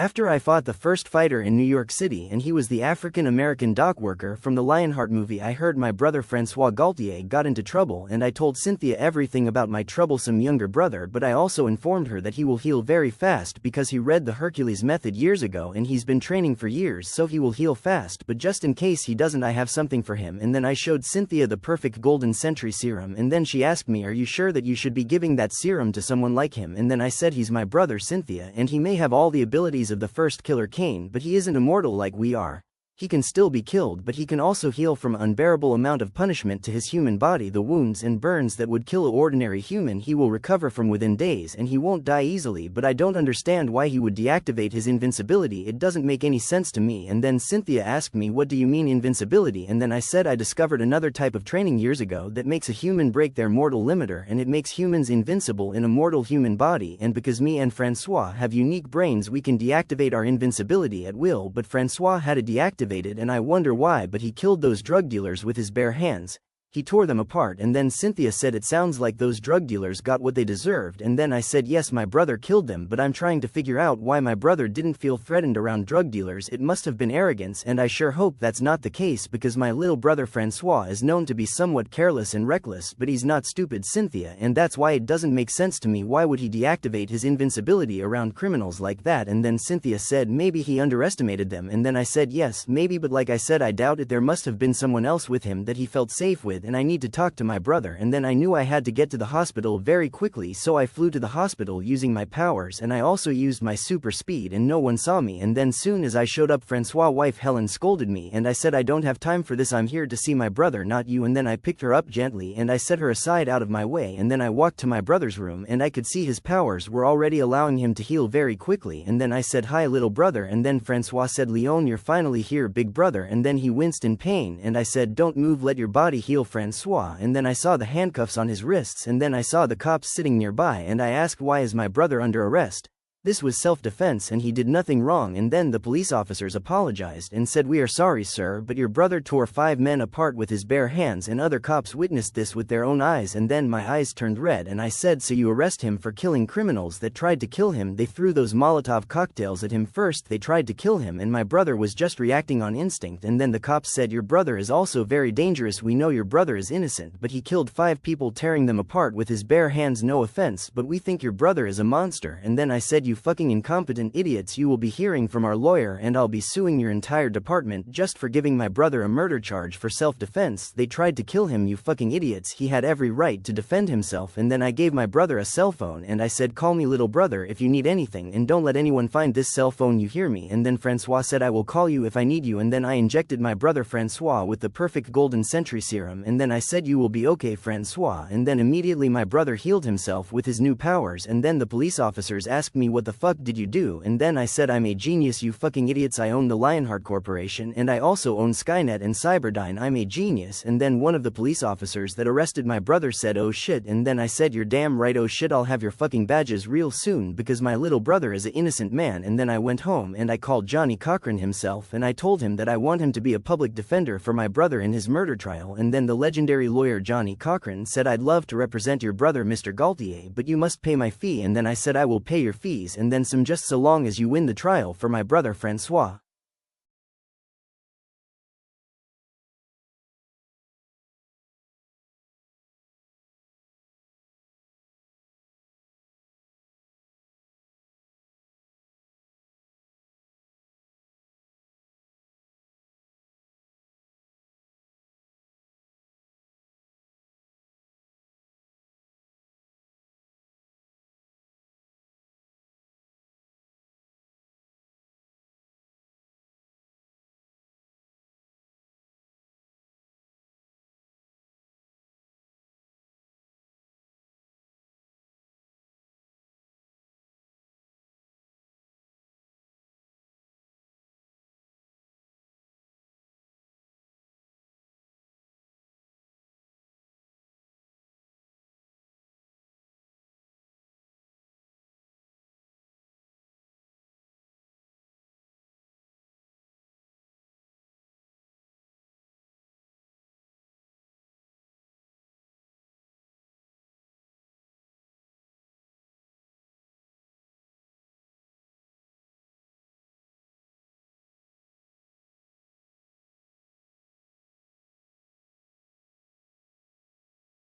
After I fought the first fighter in New York City and he was the African-American dock worker from the Lionheart movie, I heard my brother Francois Gaultier got into trouble and I told Cynthia everything about my troublesome younger brother, but I also informed her that he will heal very fast because he read the Hercules method years ago and he's been training for years, so he will heal fast, but just in case he doesn't, I have something for him. And then I showed Cynthia the perfect golden century serum and then she asked me, are you sure that you should be giving that serum to someone like him? And then I said, he's my brother Cynthia and he may have all the abilities of the first killer Cain, but he isn't immortal like we are. He can still be killed, but he can also heal from an unbearable amount of punishment to his human body. The wounds and burns that would kill an ordinary human he will recover from within days and he won't die easily, but I don't understand why he would deactivate his invincibility. It doesn't make any sense to me. And then Cynthia asked me, what do you mean invincibility? And then I said I discovered another type of training years ago that makes a human break their mortal limiter and it makes humans invincible in a mortal human body, and because me and Francois have unique brains we can deactivate our invincibility at will, but Francois had it deactivated and I wonder why, but he killed those drug dealers with his bare hands. He tore them apart. And then Cynthia said, it sounds like those drug dealers got what they deserved. And then I said, yes, my brother killed them, but I'm trying to figure out why my brother didn't feel threatened around drug dealers. It must have been arrogance, and I sure hope that's not the case because my little brother Francois is known to be somewhat careless and reckless, but he's not stupid, Cynthia, and that's why it doesn't make sense to me. Why would he deactivate his invincibility around criminals like that? And then Cynthia said, maybe he underestimated them. And then I said, yes, maybe, but like I said, I doubt it. There must have been someone else with him that he felt safe with, and I need to talk to my brother. And then I knew I had to get to the hospital very quickly, so I flew to the hospital using my powers, and I also used my super speed and no one saw me. And then soon as I showed up, Francois' wife Helen scolded me and I said, I don't have time for this, I'm here to see my brother, not you. And then I picked her up gently and I set her aside out of my way, and then I walked to my brother's room and I could see his powers were already allowing him to heal very quickly. And then I said, hi little brother, and then Francois said, Lyon, you're finally here, big brother. And then he winced in pain and I said, don't move, let your body heal, Francois. And then I saw the handcuffs on his wrists and then I saw the cops sitting nearby and I asked, why is my brother under arrest? This was self-defense and he did nothing wrong. And then the police officers apologized and said, we are sorry sir, but your brother tore 5 men apart with his bare hands and other cops witnessed this with their own eyes. And then my eyes turned red and I said, so you arrest him for killing criminals that tried to kill him? They threw those Molotov cocktails at him first, they tried to kill him and my brother was just reacting on instinct. And then the cops said, your brother is also very dangerous, we know your brother is innocent, but he killed 5 people tearing them apart with his bare hands, no offense, but we think your brother is a monster. And then I said, you fucking incompetent idiots, you will be hearing from our lawyer and I'll be suing your entire department just for giving my brother a murder charge for self-defense. They tried to kill him, you fucking idiots, he had every right to defend himself. And then I gave my brother a cell phone and I said, call me little brother if you need anything and don't let anyone find this cell phone, you hear me? And then Francois said, I will call you if I need you. And then I injected my brother Francois with the perfect golden century serum and then I said, you will be okay, Francois. And then immediately my brother healed himself with his new powers. And then the police officers asked me, what the fuck did you do? And then I said, I'm a genius, you fucking idiots, I own the Lionheart Corporation and I also own Skynet and Cyberdyne, I'm a genius. And then one of the police officers that arrested my brother said, oh shit. And then I said, you're damn right, oh shit, I'll have your fucking badges real soon because my little brother is an innocent man. And then I went home and I called Johnny Cochran himself and I told him that I want him to be a public defender for my brother in his murder trial. And then the legendary lawyer Johnny Cochran said, I'd love to represent your brother Mr. Gaultier, but you must pay my fee. And then I said, I will pay your fees and then some, just so long as you win the trial for my brother Francois.